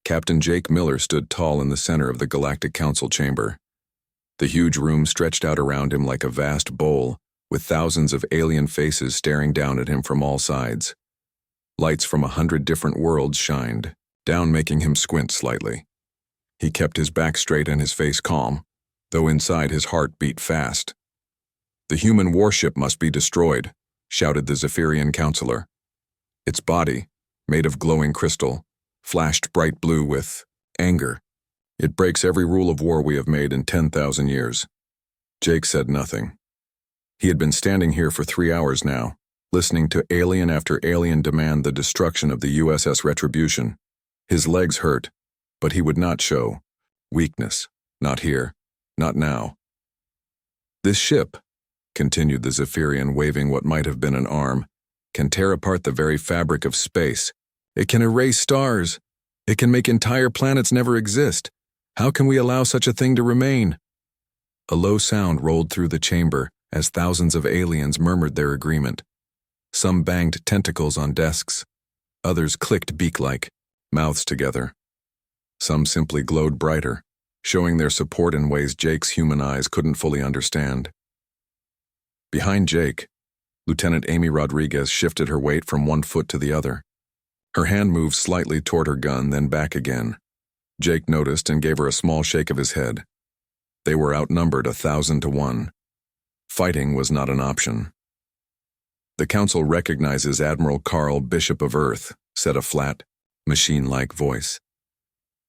Captain Jake Miller stood tall in the center of the Galactic Council chamber. The huge room stretched out around him like a vast bowl, with thousands of alien faces staring down at him from all sides. Lights from 100 different worlds shined down, making him squint slightly. He kept his back straight and his face calm, though inside his heart beat fast. "The human warship must be destroyed," shouted the Zephyrian counselor. Its body, made of glowing crystal, flashed bright blue with anger. "It breaks every rule of war we have made in 10,000 years. Jake said nothing. He had been standing here for 3 hours now, listening to alien after alien demand the destruction of the USS Retribution. His legs hurt, but he would not show weakness. Not here. Not now. "This ship," continued the Zephyrian, waving what might have been an arm, "can tear apart the very fabric of space. It can erase stars. It can make entire planets never exist. How can we allow such a thing to remain?" A low sound rolled through the chamber as thousands of aliens murmured their agreement. Some banged tentacles on desks. Others clicked beak-like, mouths together. Some simply glowed brighter, showing their support in ways Jake's human eyes couldn't fully understand. Behind Jake, Lieutenant Amy Rodriguez shifted her weight from one foot to the other. Her hand moved slightly toward her gun, then back again. Jake noticed and gave her a small shake of his head. They were outnumbered 1,000 to 1. Fighting was not an option. "The Council recognizes Admiral Carl, Bishop of Earth," said a flat, machine-like voice.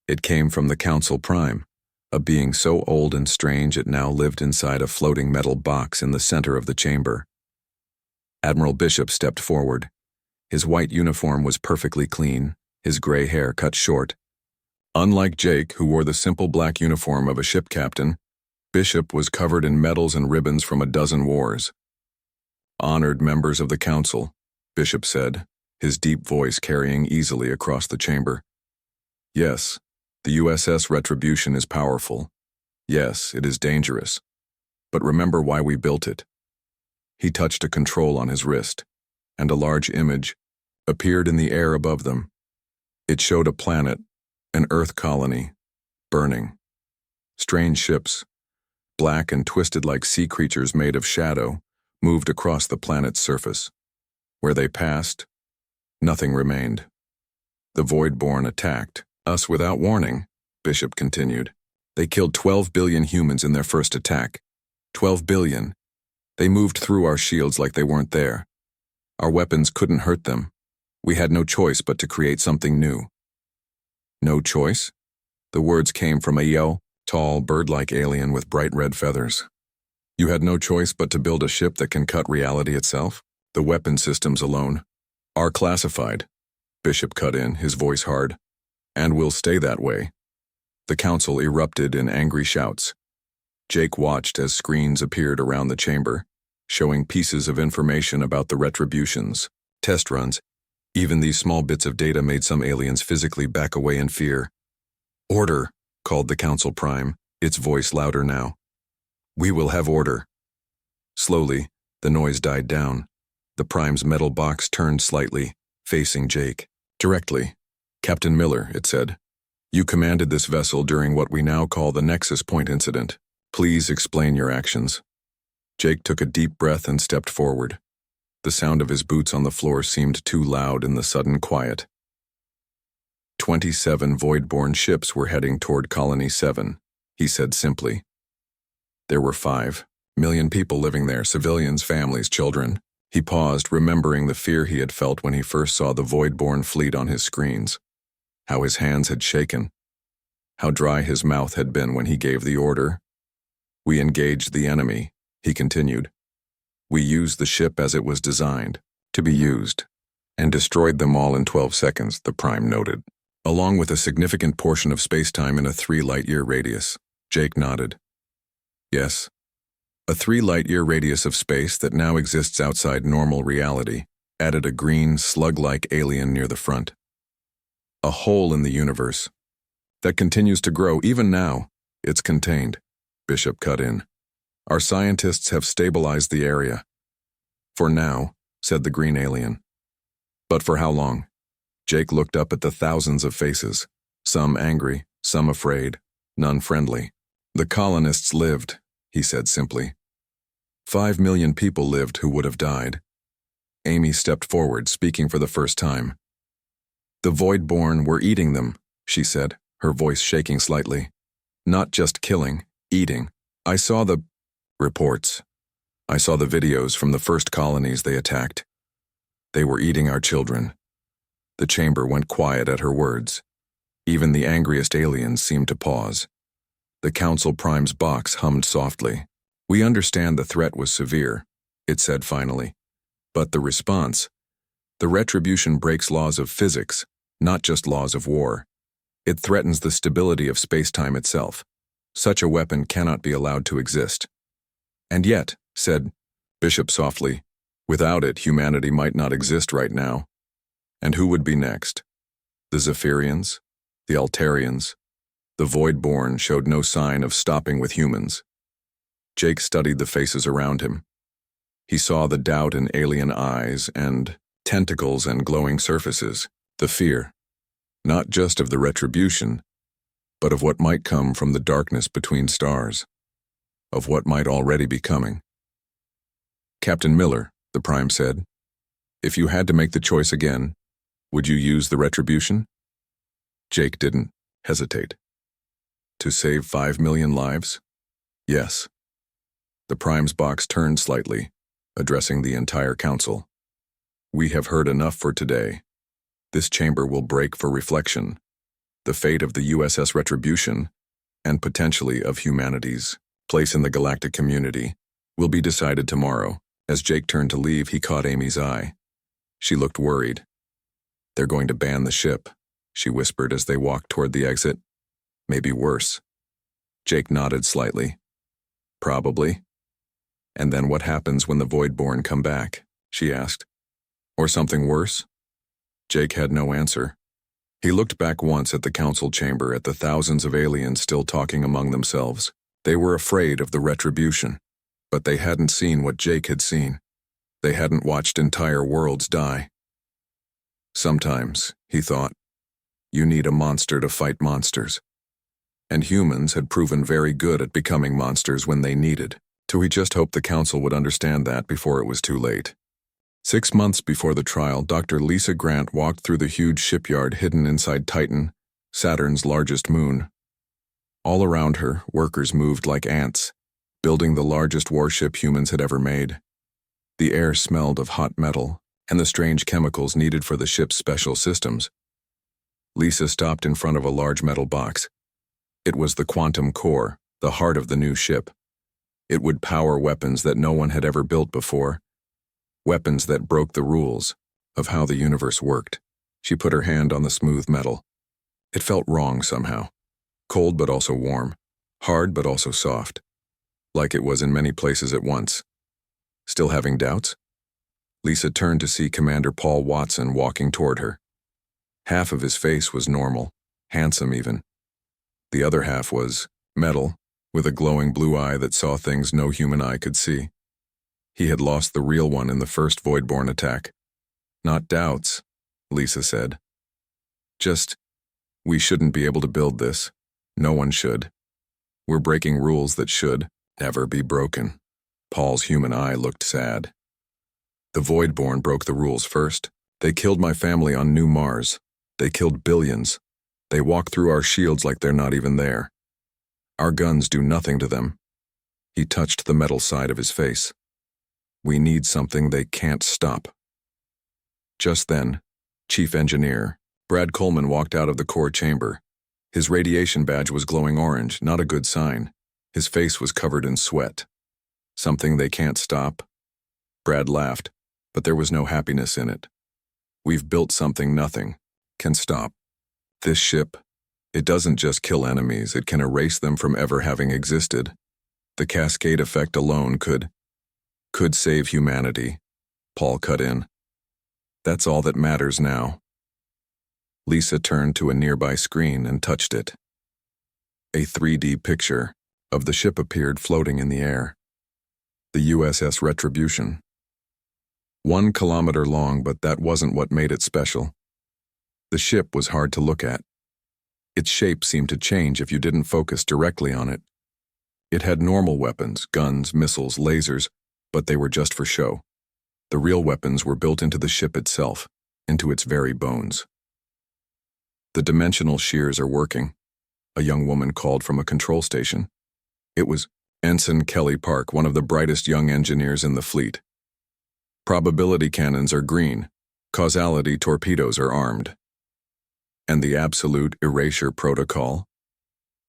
It came from the Council Prime, a being so old and strange it now lived inside a floating metal box in the center of the chamber. Admiral Bishop stepped forward. His white uniform was perfectly clean, his gray hair cut short. Unlike Jake, who wore the simple black uniform of a ship captain, Bishop was covered in medals and ribbons from a dozen wars. "Honored members of the Council," Bishop said, his deep voice carrying easily across the chamber. "Yes, the USS Retribution is powerful. Yes, it is dangerous. But remember why we built it." He touched a control on his wrist, and a large image appeared in the air above them. It showed a planet, an Earth colony, burning. Strange ships, black and twisted like sea creatures made of shadow, moved across the planet's surface. Where they passed, nothing remained. "The Voidborn attacked us without warning," Bishop continued. "They killed 12 billion humans in their first attack. 12 billion. They moved through our shields like they weren't there. Our weapons couldn't hurt them. We had no choice but to create something new." "No choice?" The words came from a tall, bird-like alien with bright red feathers. "You had no choice but to build a ship that can cut reality itself? The weapon systems alone are classified," Bishop cut in, his voice hard. "And will stay that way." The Council erupted in angry shouts. Jake watched as screens appeared around the chamber, showing pieces of information about the Retributions, test runs. Even these small bits of data made some aliens physically back away in fear. "Order," called the Council Prime, its voice louder now. "We will have order." Slowly, the noise died down. The Prime's metal box turned slightly, facing Jake. "Directly. Captain Miller," it said. "You commanded this vessel during what we now call the Nexus Point incident. Please explain your actions." Jake took a deep breath and stepped forward. The sound of his boots on the floor seemed too loud in the sudden quiet. 27 Voidborn ships were heading toward Colony 7, he said simply. There were 5 million people living there, civilians, families, children. He paused, remembering the fear he had felt when he first saw the Voidborn fleet on his screens. How his hands had shaken. How dry his mouth had been when he gave the order. "We engaged the enemy," he continued. "We used the ship as it was designed, to be used, and destroyed them all in 12 seconds, the Prime noted. "Along with a significant portion of space-time in a 3-light-year radius." Jake nodded. "Yes. A 3-light-year radius of space that now exists outside normal reality," added a green, slug-like alien near the front. "A hole in the universe that continues to grow even now. It's contained," Bishop cut in. "Our scientists have stabilized the area." "For now," said the green alien. "But for how long?" Jake looked up at the thousands of faces. Some angry, some afraid, none friendly. The colonists lived, he said simply. 5 million people lived who would have died. Amy stepped forward, speaking for the first time. The Voidborn were eating them, she said, her voice shaking slightly. Not just killing, eating. I saw the reports. I saw the videos from the first colonies they attacked. They were eating our children. The chamber went quiet at her words. Even the angriest aliens seemed to pause. The Council Prime's box hummed softly. We understand the threat was severe, it said finally. But the response, the retribution breaks laws of physics, not just laws of war. It threatens the stability of space-time itself. Such a weapon cannot be allowed to exist. And yet, said Bishop softly, without it, humanity might not exist right now. And who would be next? The Zephyrians? The Altarians? The Voidborn showed no sign of stopping with humans. Jake studied the faces around him. He saw the doubt in alien eyes and tentacles and glowing surfaces, the fear, not just of the retribution, but of what might come from the darkness between stars, of what might already be coming. Captain Miller, the Prime said, if you had to make the choice again, would you use the retribution? Jake didn't hesitate. To save 5 million lives? Yes. The Prime's box turned slightly, addressing the entire council. We have heard enough for today. This chamber will break for reflection. The fate of the USS Retribution, and potentially of humanity's place in the galactic community, will be decided tomorrow. As Jake turned to leave, he caught Amy's eye. She looked worried. They're going to ban the ship, she whispered as they walked toward the exit. Maybe worse. Jake nodded slightly. Probably. And then what happens when the Voidborn come back? She asked. Or something worse? Jake had no answer. He looked back once at the council chamber, at the thousands of aliens still talking among themselves. They were afraid of the retribution, but they hadn't seen what Jake had seen. They hadn't watched entire worlds die. Sometimes, he thought, you need a monster to fight monsters. And humans had proven very good at becoming monsters when they needed. So he just hoped the council would understand that before it was too late. 6 months before the trial, Dr. Lisa Grant walked through the huge shipyard hidden inside Titan, Saturn's largest moon. All around her, workers moved like ants, building the largest warship humans had ever made. The air smelled of hot metal and the strange chemicals needed for the ship's special systems. Lisa stopped in front of a large metal box. It was the quantum core, the heart of the new ship. It would power weapons that no one had ever built before, weapons that broke the rules of how the universe worked. She put her hand on the smooth metal. It felt wrong somehow, cold but also warm, hard but also soft, like it was in many places at once. Still having doubts? Lisa turned to see Commander Paul Watson walking toward her. Half of his face was normal, handsome even. The other half was metal, with a glowing blue eye that saw things no human eye could see. He had lost the real one in the first Voidborn attack. Not doubts, Lisa said. Just, we shouldn't be able to build this. No one should. We're breaking rules that should never be broken. Paul's human eye looked sad. The Voidborn broke the rules first. They killed my family on New Mars. They killed billions. They walk through our shields like they're not even there. Our guns do nothing to them. He touched the metal side of his face. We need something they can't stop. Just then, Chief Engineer Brad Coleman walked out of the core chamber. His radiation badge was glowing orange, not a good sign. His face was covered in sweat. Something they can't stop? Brad laughed, but there was no happiness in it. We've built something nothing can stop. This ship, it doesn't just kill enemies, it can erase them from ever having existed. The cascade effect alone could save humanity. Paul cut in. That's all that matters now. Lisa turned to a nearby screen and touched it. A 3D picture of the ship appeared floating in the air. The USS Retribution. 1 kilometer long, but that wasn't what made it special. The ship was hard to look at. Its shape seemed to change if you didn't focus directly on it. It had normal weapons, guns, missiles, lasers, but they were just for show. The real weapons were built into the ship itself, into its very bones. The dimensional shears are working, a young woman called from a control station. It was Ensign Kelly Park, one of the brightest young engineers in the fleet. Probability cannons are green, causality torpedoes are armed. And the absolute erasure protocol?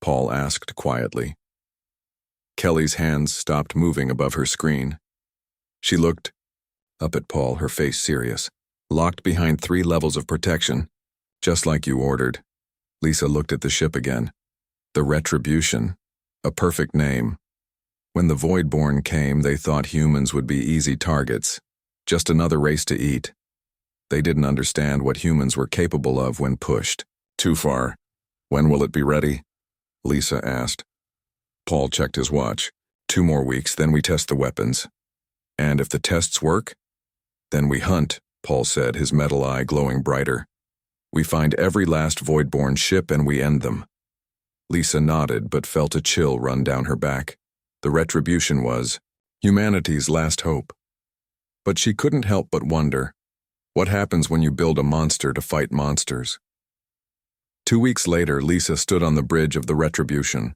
Paul asked quietly. Kelly's hands stopped moving above her screen. She looked up at Paul, her face serious. Locked behind 3 levels of protection, just like you ordered. Lisa looked at the ship again. The Retribution, a perfect name. When the Voidborn came, they thought humans would be easy targets, just another race to eat. They didn't understand what humans were capable of when pushed. Too far. When will it be ready? Lisa asked. Paul checked his watch. 2 more weeks, then we test the weapons. And if the tests work, then we hunt, Paul said, his metal eye glowing brighter. We find every last Voidborn ship and we end them. Lisa nodded but felt a chill run down her back. The Retribution was humanity's last hope. But she couldn't help but wonder, what happens when you build a monster to fight monsters? 2 weeks later, Lisa stood on the bridge of the Retribution.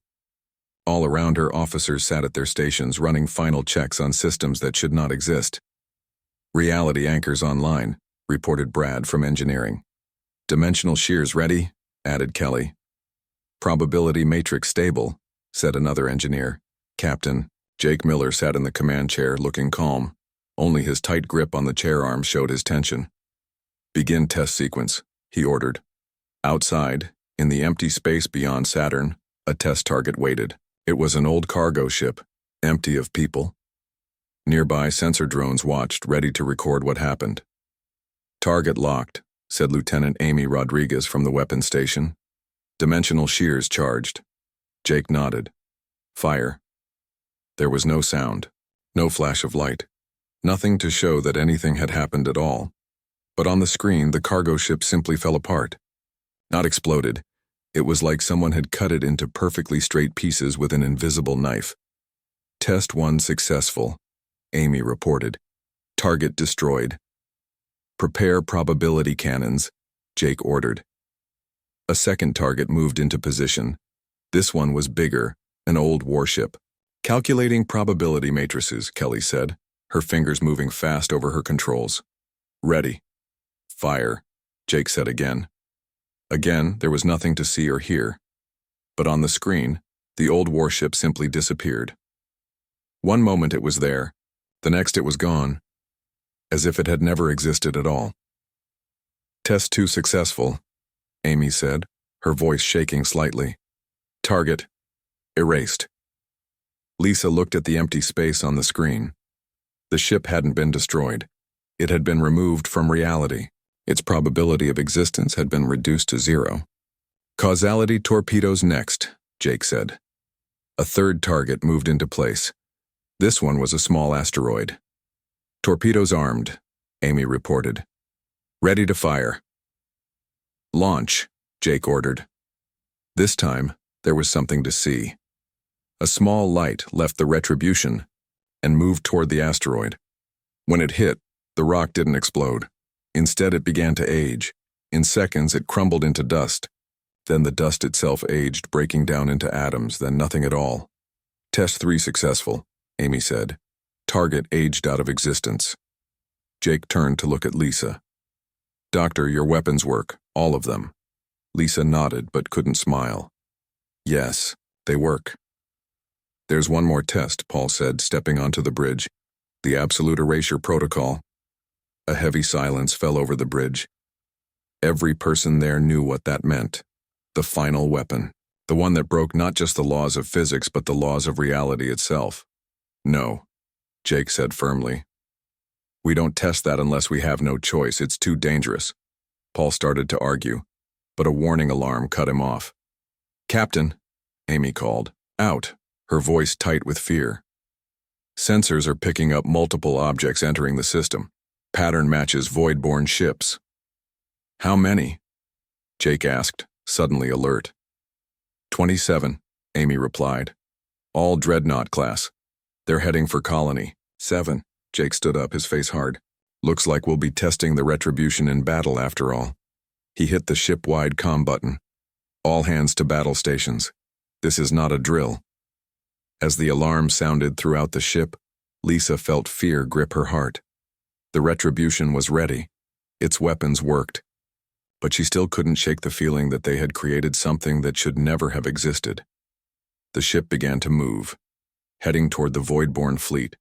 All around her, officers sat at their stations running final checks on systems that should not exist. Reality anchors online, reported Brad from engineering. Dimensional shears ready, added Kelly. Probability matrix stable, said another engineer. Captain Jake Miller sat in the command chair looking calm. Only his tight grip on the chair arm showed his tension. Begin test sequence, he ordered. Outside, in the empty space beyond Saturn, a test target waited. It was an old cargo ship, empty of people. Nearby, sensor drones watched, ready to record what happened. Target locked, said Lieutenant Amy Rodriguez from the weapons station. Dimensional shears charged. Jake nodded. Fire. There was no sound, no flash of light, nothing to show that anything had happened at all. But on the screen, the cargo ship simply fell apart. Not exploded. It was like someone had cut it into perfectly straight pieces with an invisible knife. Test 1 successful, Amy reported. Target destroyed. Prepare probability cannons, Jake ordered. A second target moved into position. This one was bigger, an old warship. Calculating probability matrices, Kelly said, her fingers moving fast over her controls. Ready. Fire, Jake said again. Again, there was nothing to see or hear. But on the screen, the old warship simply disappeared. One moment it was there, the next it was gone, as if it had never existed at all. Test 2 successful, Amy said, her voice shaking slightly. Target erased. Lisa looked at the empty space on the screen. The ship hadn't been destroyed. It had been removed from reality. Its probability of existence had been reduced to 0. Causality torpedoes next, Jake said. A third target moved into place. This one was a small asteroid. Torpedoes armed, Amy reported. Ready to fire. Launch, Jake ordered. This time, there was something to see. A small light left the Retribution and moved toward the asteroid. When it hit, the rock didn't explode. Instead, it began to age. In seconds, it crumbled into dust. Then the dust itself aged, breaking down into atoms, then nothing at all. Test 3 successful, Amy said. Target aged out of existence. Jake turned to look at Lisa. Doctor, your weapons work, all of them. Lisa nodded but couldn't smile. Yes, they work. There's one more test, Paul said, stepping onto the bridge. The absolute erasure protocol. A heavy silence fell over the bridge. Every person there knew what that meant. The final weapon. The one that broke not just the laws of physics but the laws of reality itself. No, Jake said firmly. We don't test that unless we have no choice. It's too dangerous. Paul started to argue, but a warning alarm cut him off. Captain, Amy called. Out, her voice tight with fear. Sensors are picking up multiple objects entering the system. Pattern matches void-born ships. How many? Jake asked, suddenly alert. 27, Amy replied. All Dreadnought class. They're heading for Colony 7. Jake stood up, his face hard. Looks like we'll be testing the Retribution in battle after all. He hit the ship-wide comm button. All hands to battle stations. This is not a drill. As the alarm sounded throughout the ship, Lisa felt fear grip her heart. The Retribution was ready. Its weapons worked. But she still couldn't shake the feeling that they had created something that should never have existed. The ship began to move, heading toward the Voidborn fleet,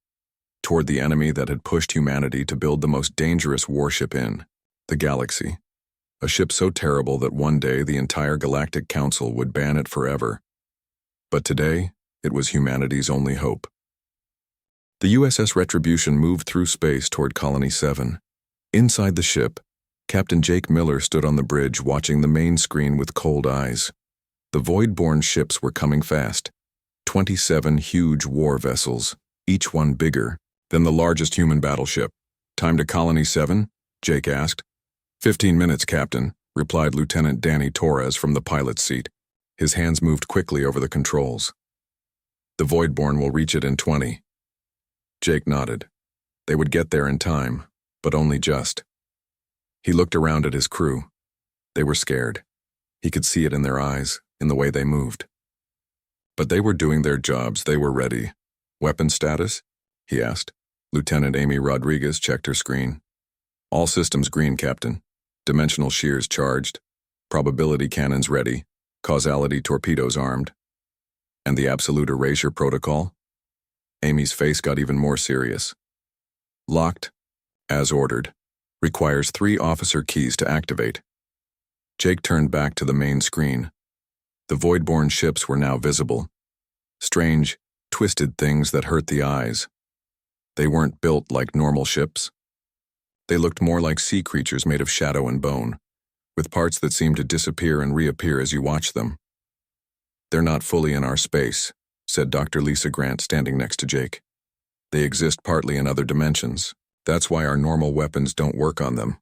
toward the enemy that had pushed humanity to build the most dangerous warship in the galaxy. A ship so terrible that one day the entire Galactic Council would ban it forever. But today, it was humanity's only hope. The USS Retribution moved through space toward Colony 7. Inside the ship, Captain Jake Miller stood on the bridge watching the main screen with cold eyes. The Voidborn ships were coming fast. 27 huge war vessels, each one bigger than the largest human battleship. Time to Colony 7? Jake asked. 15 minutes, Captain, replied Lieutenant Danny Torres from the pilot's seat. His hands moved quickly over the controls. The Voidborn will reach it in 20. Jake nodded. They would get there in time, but only just. He looked around at his crew. They were scared. He could see it in their eyes, in the way they moved. But they were doing their jobs. They were ready. Weapon status? He asked. Lieutenant Amy Rodriguez checked her screen. All systems green, Captain. Dimensional shears charged. Probability cannons ready. Causality torpedoes armed. And the absolute erasure protocol? Amy's face got even more serious. Locked, as ordered. Requires 3 officer keys to activate. Jake turned back to the main screen. The Voidborn ships were now visible. Strange, twisted things that hurt the eyes. They weren't built like normal ships. They looked more like sea creatures made of shadow and bone, with parts that seemed to disappear and reappear as you watched them. They're not fully in our space, said Dr. Lisa Grant standing next to Jake. They exist partly in other dimensions. That's why our normal weapons don't work on them.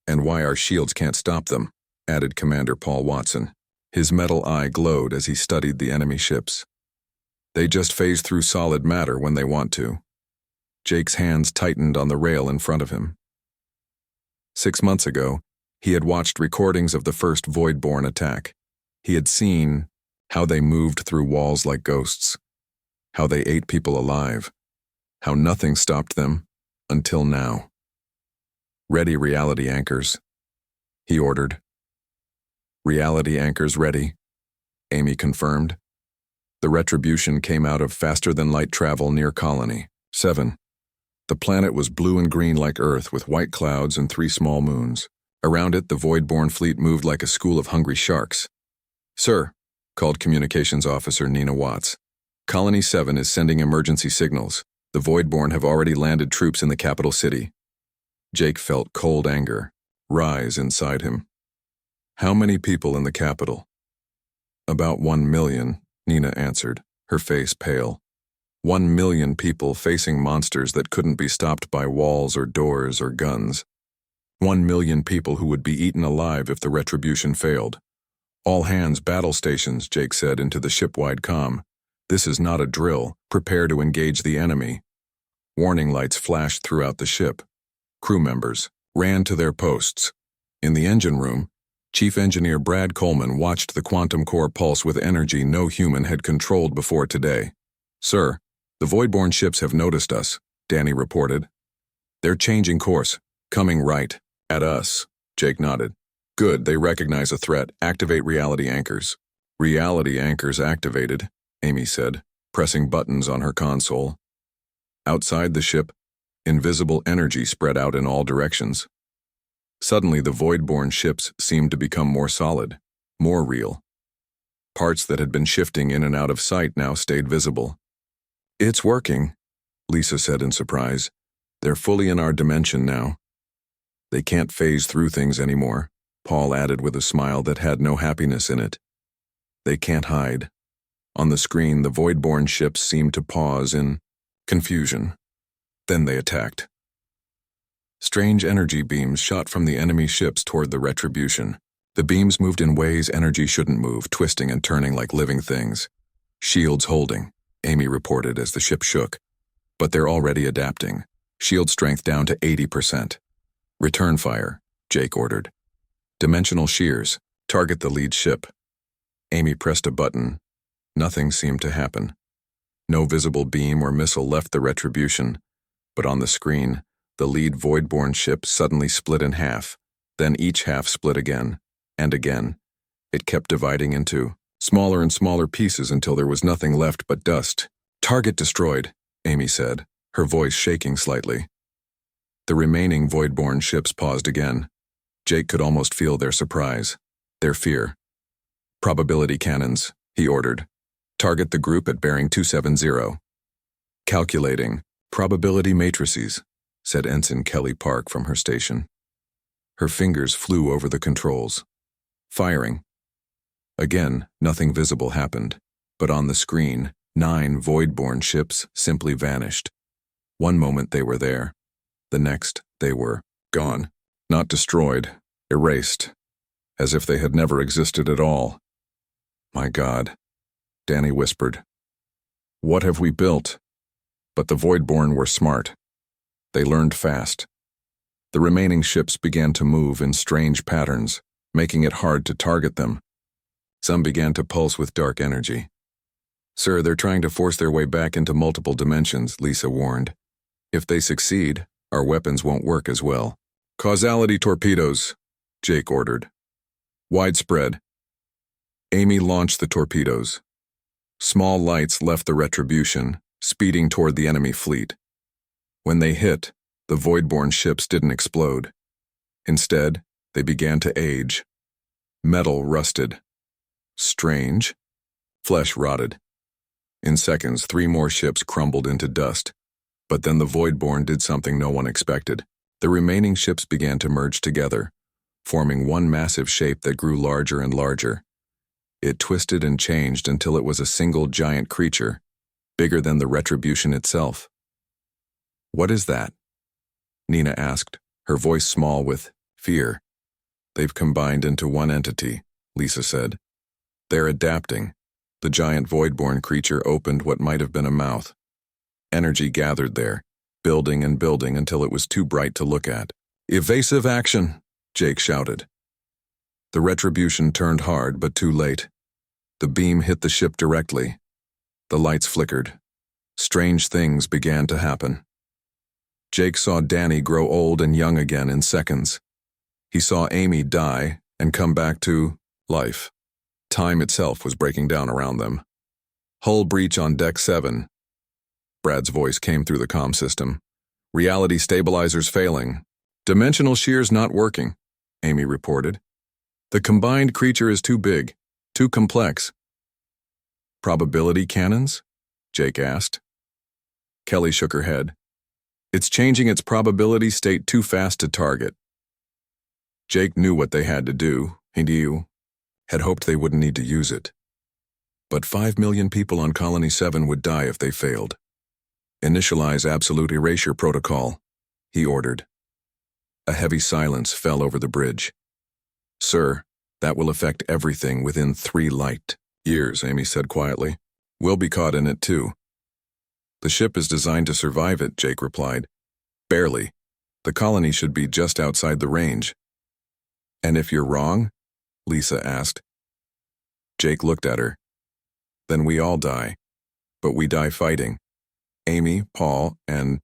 And why our shields can't stop them, added Commander Paul Watson. His metal eye glowed as he studied the enemy ships. They just phase through solid matter when they want to. Jake's hands tightened on the rail in front of him. 6 months ago, he had watched recordings of the first Voidborn attack. He had seen how they moved through walls like ghosts, how they ate people alive, how nothing stopped them until now. Ready reality anchors, he ordered. Reality anchors ready, Amy confirmed. The Retribution came out of faster-than-light travel near Colony 7. The planet was blue and green like Earth with white clouds and 3 small moons. Around it, the Voidborn fleet moved like a school of hungry sharks. Sir, called Communications Officer Nina Watts. Colony 7 is sending emergency signals. The Voidborn have already landed troops in the capital city. Jake felt cold anger rise inside him. How many people in the capital? About 1 million, Nina answered, her face pale. 1 million people facing monsters that couldn't be stopped by walls or doors or guns. 1 million people who would be eaten alive if the Retribution failed. All hands battle stations, Jake said into the ship-wide comm. This is not a drill. Prepare to engage the enemy. Warning lights flashed throughout the ship. Crew members ran to their posts. In the engine room, Chief Engineer Brad Coleman watched the quantum core pulse with energy no human had controlled before today. Sir, the Voidborn ships have noticed us, Danny reported. They're changing course, coming right at us, Jake nodded. Good, they recognize a threat. Activate reality anchors. Reality anchors activated, Amy said, pressing buttons on her console. Outside the ship, invisible energy spread out in all directions. Suddenly, the Voidborn ships seemed to become more solid, more real. Parts that had been shifting in and out of sight now stayed visible. It's working, Lisa said in surprise. They're fully in our dimension now. They can't phase through things anymore, Paul added with a smile that had no happiness in it. They can't hide. On the screen, the Voidborn ships seemed to pause in confusion. Then they attacked. Strange energy beams shot from the enemy ships toward the Retribution. The beams moved in ways energy shouldn't move, twisting and turning like living things. Shields holding, Amy reported as the ship shook. But they're already adapting. Shield strength down to 80%. Return fire, Jake ordered. Dimensional shears, target the lead ship. Amy pressed a button. Nothing seemed to happen. No visible beam or missile left the Retribution, but on the screen, the lead Voidborn ship suddenly split in half, then each half split again, and again. It kept dividing into smaller and smaller pieces until there was nothing left but dust. Target destroyed, Amy said, her voice shaking slightly. The remaining Voidborn ships paused again. Jake could almost feel their surprise, their fear. Probability cannons, he ordered. Target the group at bearing 270. Calculating. Probability matrices, said Ensign Kelly Park from her station. Her fingers flew over the controls. Firing. Again, nothing visible happened, but on the screen, 9 Voidborn ships simply vanished. One moment they were there. The next, they were gone. Not destroyed, erased, as if they had never existed at all. My God, Danny whispered. What have we built? But the Voidborn were smart. They learned fast. The remaining ships began to move in strange patterns, making it hard to target them. Some began to pulse with dark energy. Sir, they're trying to force their way back into multiple dimensions, Lisa warned. If they succeed, our weapons won't work as well. Causality torpedoes, Jake ordered. Widespread. Amy launched the torpedoes. Small lights left the Retribution, speeding toward the enemy fleet. When they hit, the Voidborn ships didn't explode. Instead, they began to age. Metal rusted. Strange. Flesh rotted. In seconds, 3 more ships crumbled into dust. But then the Voidborn did something no one expected. The remaining ships began to merge together, forming one massive shape that grew larger and larger. It twisted and changed until it was a single giant creature, bigger than the Retribution itself. What is that? Nina asked, her voice small with fear. They've combined into one entity, Lisa said. They're adapting. The giant Voidborn creature opened what might have been a mouth. Energy gathered there, building and building until it was too bright to look at. Evasive action, Jake shouted. The Retribution turned hard, but too late. The beam hit the ship directly. The lights flickered. Strange things began to happen. Jake saw Danny grow old and young again in seconds. He saw Amy die and come back to life. Time itself was breaking down around them. Hull breach on Deck 7. Brad's voice came through the comm system. Reality stabilizers failing. Dimensional shears not working, Amy reported. The combined creature is too big, too complex. Probability cannons? Jake asked. Kelly shook her head. It's changing its probability state too fast to target. Jake knew what they had to do, had hoped they wouldn't need to use it. But 5 million people on Colony 7 would die if they failed. Initialize absolute erasure protocol, he ordered. A heavy silence fell over the bridge. Sir, that will affect everything within 3 light years, Amy said quietly. We'll be caught in it too. The ship is designed to survive it, Jake replied. Barely. The colony should be just outside the range. And if you're wrong? Lisa asked. Jake looked at her. Then we all die. But we die fighting. Amy, Paul, and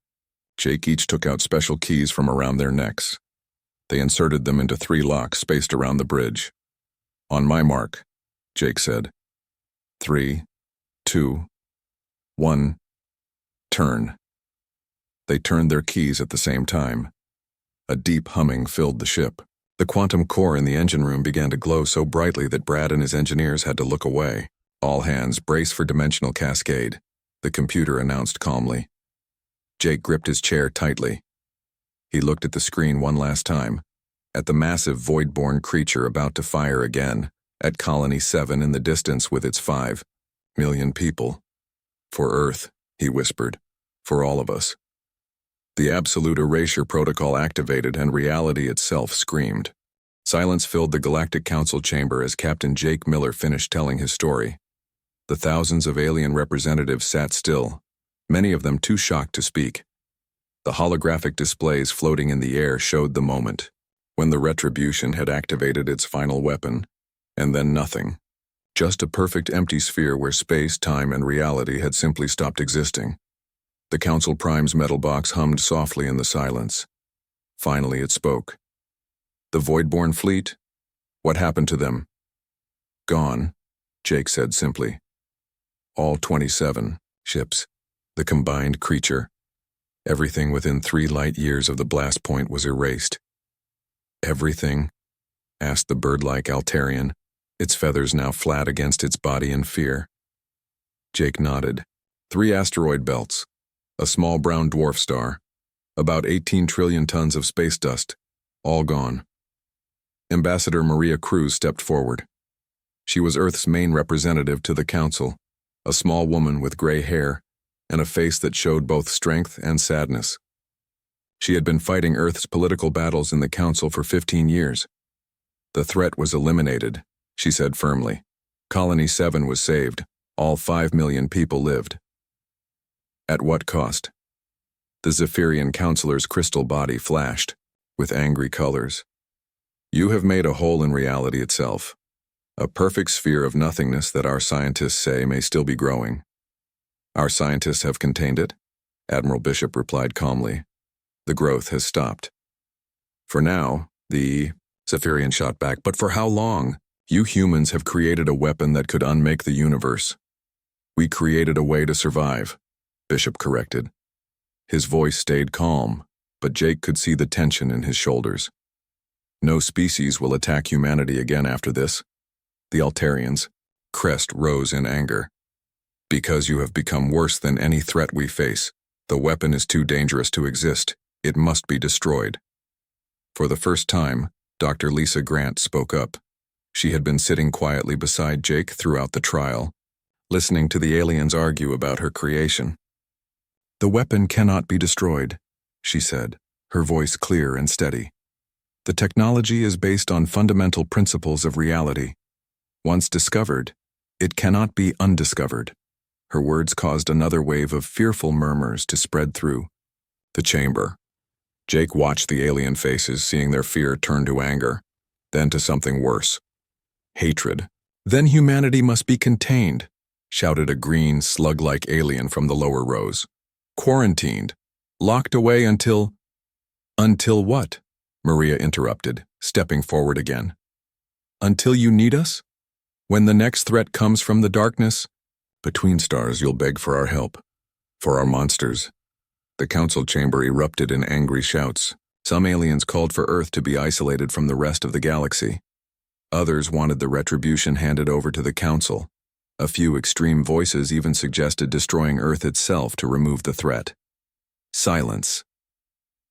Jake each took out special keys from around their necks. They inserted them into 3 locks spaced around the bridge. On my mark, Jake said. 3, 2, 1, turn. They turned their keys at the same time. A deep humming filled the ship. The quantum core in the engine room began to glow so brightly that Brad and his engineers had to look away. All hands brace for dimensional cascade, the computer announced calmly. Jake gripped his chair tightly. He looked at the screen one last time, at the massive Voidborn creature about to fire again, at Colony 7 in the distance with its 5 million people. For Earth, he whispered, for all of us. The absolute erasure protocol activated and reality itself screamed. Silence filled the Galactic Council chamber as Captain Jake Miller finished telling his story. The thousands of alien representatives sat still, many of them too shocked to speak. The holographic displays floating in the air showed the moment, when the Retribution had activated its final weapon, and then nothing. Just a perfect empty sphere where space, time, and reality had simply stopped existing. The Council Prime's metal box hummed softly in the silence. Finally it spoke. The Voidborn fleet? What happened to them? Gone, Jake said simply. All 27 ships, the combined creature. Everything within 3 light years of the blast point was erased. Everything? Asked the bird-like Altarian, its feathers now flat against its body in fear. Jake nodded. 3 asteroid belts, a small brown dwarf star, about 18 trillion tons of space dust, all gone. Ambassador Maria Cruz stepped forward. She was Earth's main representative to the Council, a small woman with gray hair and a face that showed both strength and sadness. She had been fighting Earth's political battles in the Council for 15 years. The threat was eliminated, she said firmly. Colony 7 was saved. All 5 million people lived. At what cost? The Zephyrian counselor's crystal body flashed, with angry colors. You have made a hole in reality itself, a perfect sphere of nothingness that our scientists say may still be growing. Our scientists have contained it, Admiral Bishop replied calmly. The growth has stopped. For now, the Zephyrian shot back, but for how long? You humans have created a weapon that could unmake the universe. We created a way to survive, Bishop corrected. His voice stayed calm, but Jake could see the tension in his shoulders. No species will attack humanity again after this. The Altarians' crest rose in anger. Because you have become worse than any threat we face, the weapon is too dangerous to exist. It must be destroyed. For the first time, Dr. Lisa Grant spoke up. She had been sitting quietly beside Jake throughout the trial, listening to the aliens argue about her creation. The weapon cannot be destroyed, she said, her voice clear and steady. The technology is based on fundamental principles of reality. Once discovered, it cannot be undiscovered. Her words caused another wave of fearful murmurs to spread through the chamber. Jake watched the alien faces, seeing their fear turn to anger, then to something worse. Hatred. Then humanity must be contained, shouted a green, slug-like alien from the lower rows. Quarantined. Locked away until... Until what? Maria interrupted, stepping forward again. Until you need us? When the next threat comes from the darkness? Between stars, you'll beg for our help. For our monsters. The council chamber erupted in angry shouts. Some aliens called for Earth to be isolated from the rest of the galaxy. Others wanted the retribution handed over to the council. A few extreme voices even suggested destroying Earth itself to remove the threat. Silence.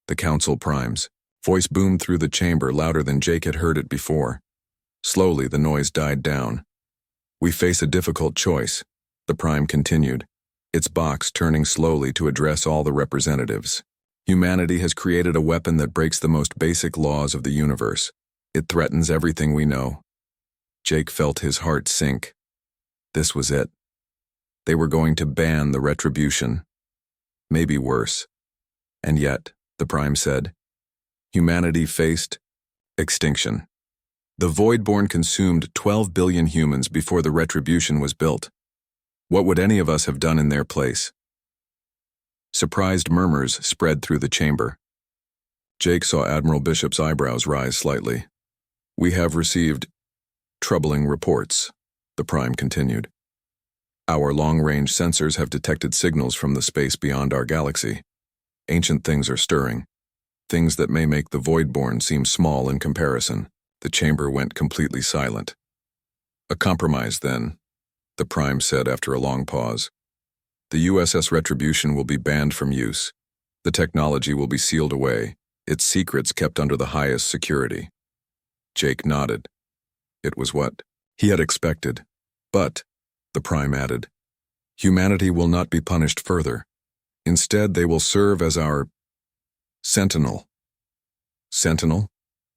The council primes. Voice boomed through the chamber louder than Jake had heard it before. Slowly, the noise died down. We face a difficult choice, the prime continued, its box turning slowly to address all the representatives. Humanity has created a weapon that breaks the most basic laws of the universe. It threatens everything we know. Jake felt his heart sink. This was it. They were going to ban the retribution. Maybe worse. And yet, the prime said, humanity faced extinction. The Voidborn consumed 12 billion humans before the retribution was built. What would any of us have done in their place? Surprised murmurs spread through the chamber. Jake saw Admiral Bishop's eyebrows rise slightly. We have received troubling reports, the prime continued. Our long-range sensors have detected signals from the space beyond our galaxy. Ancient things are stirring. Things that may make the Voidborn seem small in comparison. The chamber went completely silent. A compromise, then, the prime said after a long pause. The USS Retribution will be banned from use. The technology will be sealed away, its secrets kept under the highest security. Jake nodded. It was what he had expected. But, the prime added, humanity will not be punished further. Instead, they will serve as our sentinel. Sentinel?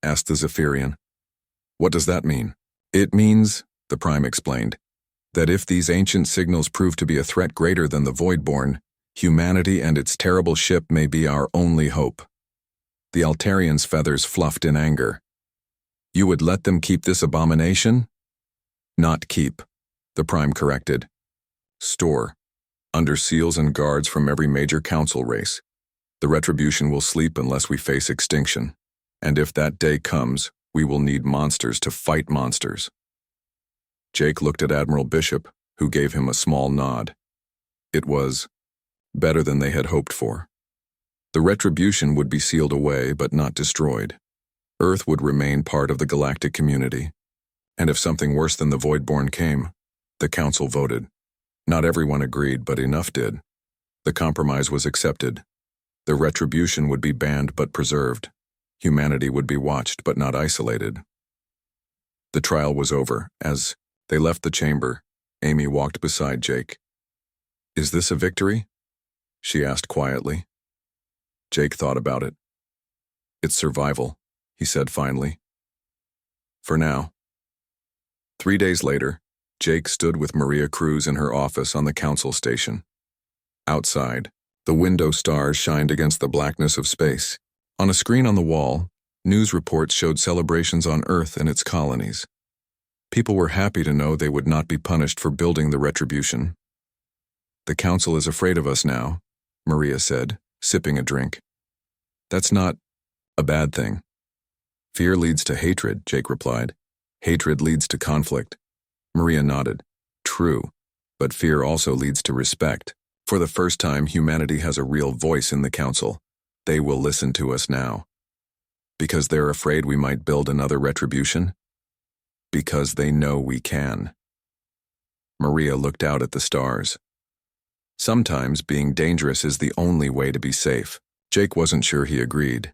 Asked the Zephyrian. What does that mean? It means, the Prime explained, that if these ancient signals prove to be a threat greater than the Voidborn, humanity and its terrible ship may be our only hope. The Altarian's feathers fluffed in anger. You would let them keep this abomination? Not keep, the Prime corrected. Store. Under seals and guards from every major council race. The Retribution will sleep unless we face extinction. And if that day comes, we will need monsters to fight monsters. Jake looked at Admiral Bishop, who gave him a small nod. It was better than they had hoped for. The Retribution would be sealed away but not destroyed. Earth would remain part of the galactic community. And if something worse than the Voidborn came, the Council voted. Not everyone agreed, but enough did. The compromise was accepted. The Retribution would be banned but preserved. Humanity would be watched but not isolated. The trial was over. As they left the chamber, Amy walked beside Jake. Is this a victory? She asked quietly. Jake thought about it. It's survival, he said finally. For now. 3 days later, Jake stood with Maria Cruz in her office on the council station. Outside, the window stars shined against the blackness of space. On a screen on the wall, news reports showed celebrations on Earth and its colonies. People were happy to know they would not be punished for building the Retribution. The council is afraid of us now, Maria said, sipping a drink. That's not a bad thing. Fear leads to hatred, Jake replied. Hatred leads to conflict. Maria nodded. True, but fear also leads to respect. For the first time, humanity has a real voice in the council. They will listen to us now. Because they're afraid we might build another Retribution? Because they know we can. Maria looked out at the stars. Sometimes being dangerous is the only way to be safe. Jake wasn't sure he agreed.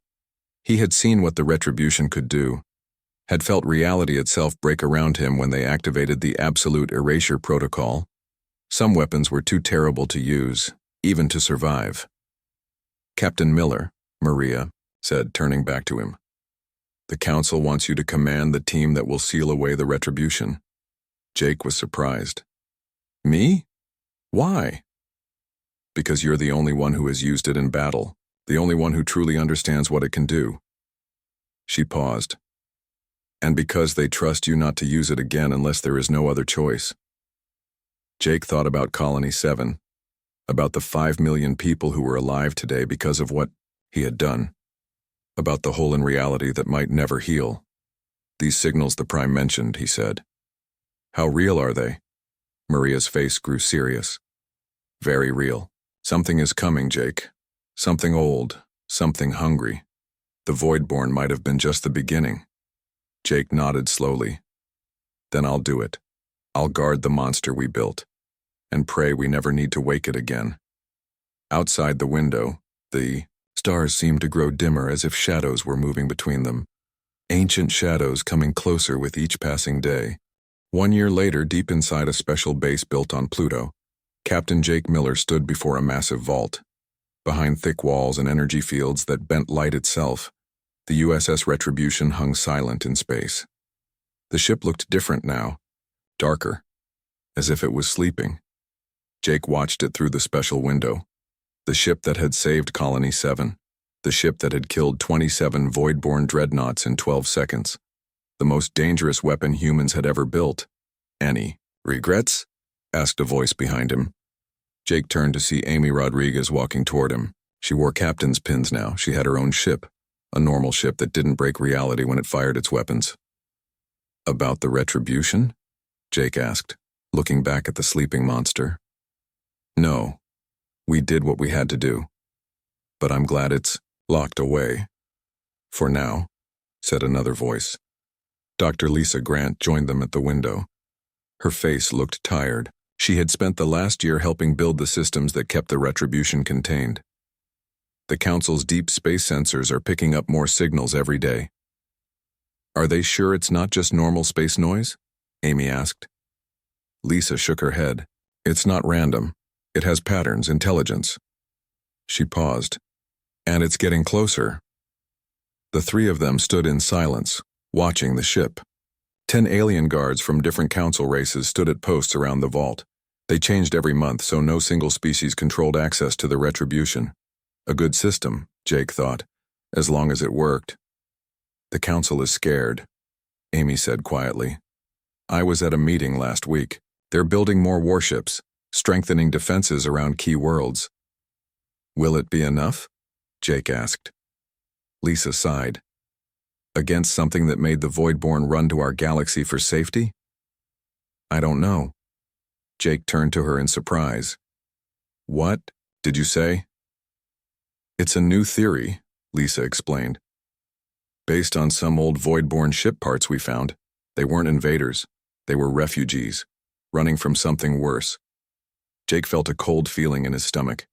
He had seen what the Retribution could do, had felt reality itself break around him when they activated the Absolute Erasure Protocol. Some weapons were too terrible to use, even to survive. Captain Miller, Maria said, turning back to him. The council wants you to command the team that will seal away the Retribution. Jake was surprised. Me? Why? Because you're the only one who has used it in battle, the only one who truly understands what it can do. She paused. And because they trust you not to use it again unless there is no other choice. Jake thought about Colony 7, about the 5 million people who were alive today because of what he had done, about the hole in reality that might never heal. These signals the Prime mentioned, he said. How real are they? Maria's face grew serious. Very real. Something is coming, Jake. Something old, something hungry. The Voidborn might have been just the beginning. Jake nodded slowly. Then I'll do it. I'll guard the monster we built, and pray we never need to wake it again. Outside the window, the stars seemed to grow dimmer as if shadows were moving between them. Ancient shadows coming closer with each passing day. 1 year later, deep inside a special base built on Pluto, Captain Jake Miller stood before a massive vault. Behind thick walls and energy fields that bent light itself, the USS Retribution hung silent in space. The ship looked different now, darker, as if it was sleeping. Jake watched it through the special window. The ship that had saved Colony 7. The ship that had killed 27 Voidborn dreadnoughts in 12 seconds. The most dangerous weapon humans had ever built. Any regrets? Asked a voice behind him. Jake turned to see Amy Rodriguez walking toward him. She wore captain's pins now. She had her own ship, a normal ship that didn't break reality when it fired its weapons. About the Retribution? Jake asked, looking back at the sleeping monster. No, we did what we had to do. But I'm glad it's locked away. For now, said another voice. Dr. Lisa Grant joined them at the window. Her face looked tired. She had spent the last year helping build the systems that kept the Retribution contained. The Council's deep space sensors are picking up more signals every day. Are they sure it's not just normal space noise? Amy asked. Lisa shook her head. It's not random. It has patterns, intelligence. She paused. And it's getting closer. The three of them stood in silence, watching the ship. 10 alien guards from different council races stood at posts around the vault. They changed every month, so no single species controlled access to the retribution. A good system, Jake thought, as long as it worked. The council is scared, Amy said quietly. I was at a meeting last week. They're building more warships, strengthening defenses around key worlds. Will it be enough? Jake asked. Lisa sighed. Against something that made the Voidborn run to our galaxy for safety? I don't know. Jake turned to her in surprise. What did you say? It's a new theory, Lisa explained. Based on some old Voidborn ship parts we found, they weren't invaders. They were refugees, running from something worse. Jake felt a cold feeling in his stomach.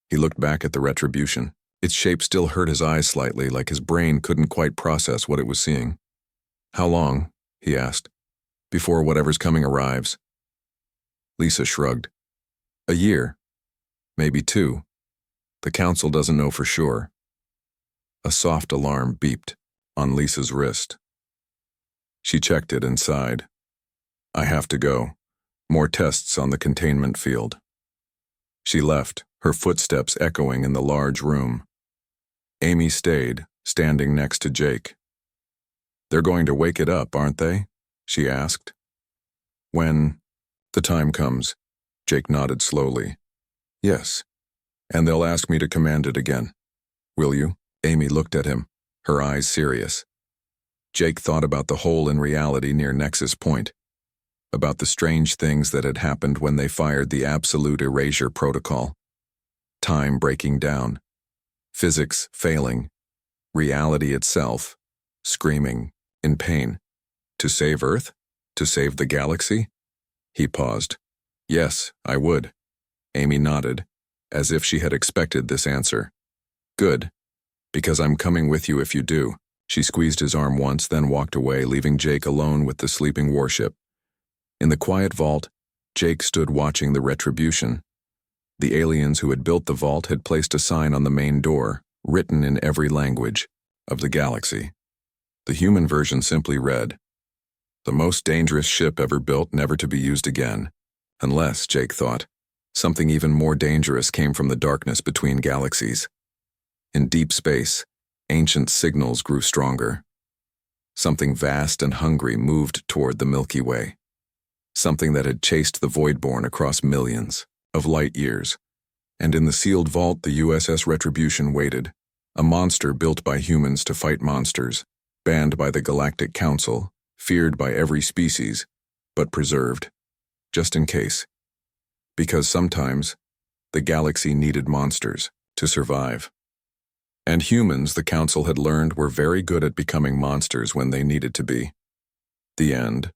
He looked back at the retribution. Its shape still hurt his eyes slightly, like his brain couldn't quite process what it was seeing. How long, he asked, before whatever's coming arrives? Lisa shrugged. A year. Maybe 2. The council doesn't know for sure. A soft alarm beeped on Lisa's wrist. She checked it and sighed. I have to go. More tests on the containment field. She left, her footsteps echoing in the large room. Amy stayed, standing next to Jake. They're going to wake it up, aren't they? She asked. When the time comes, Jake nodded slowly. Yes, and they'll ask me to command it again. Will you? Amy looked at him, her eyes serious. Jake thought about the hole in reality near Nexus Point, about the strange things that had happened when they fired the Absolute Erasure Protocol. Time breaking down, physics failing, reality itself screaming in pain. To save Earth? To save the galaxy? He paused. Yes, I would. Amy nodded, as if she had expected this answer. Good, because I'm coming with you if you do. She squeezed his arm once, then walked away, leaving Jake alone with the sleeping warship. In the quiet vault, Jake stood watching the retribution. The aliens who had built the vault had placed a sign on the main door, written in every language of the galaxy. The human version simply read, "The most dangerous ship ever built, never to be used again." Unless, Jake thought, something even more dangerous came from the darkness between galaxies. In deep space, ancient signals grew stronger. Something vast and hungry moved toward the Milky Way. Something that had chased the Voidborn across millions of light years. And in the sealed vault, the USS Retribution waited, a monster built by humans to fight monsters, banned by the Galactic Council, feared by every species, but preserved, just in case. Because sometimes, the galaxy needed monsters to survive. And humans, the Council had learned, were very good at becoming monsters when they needed to be. The end.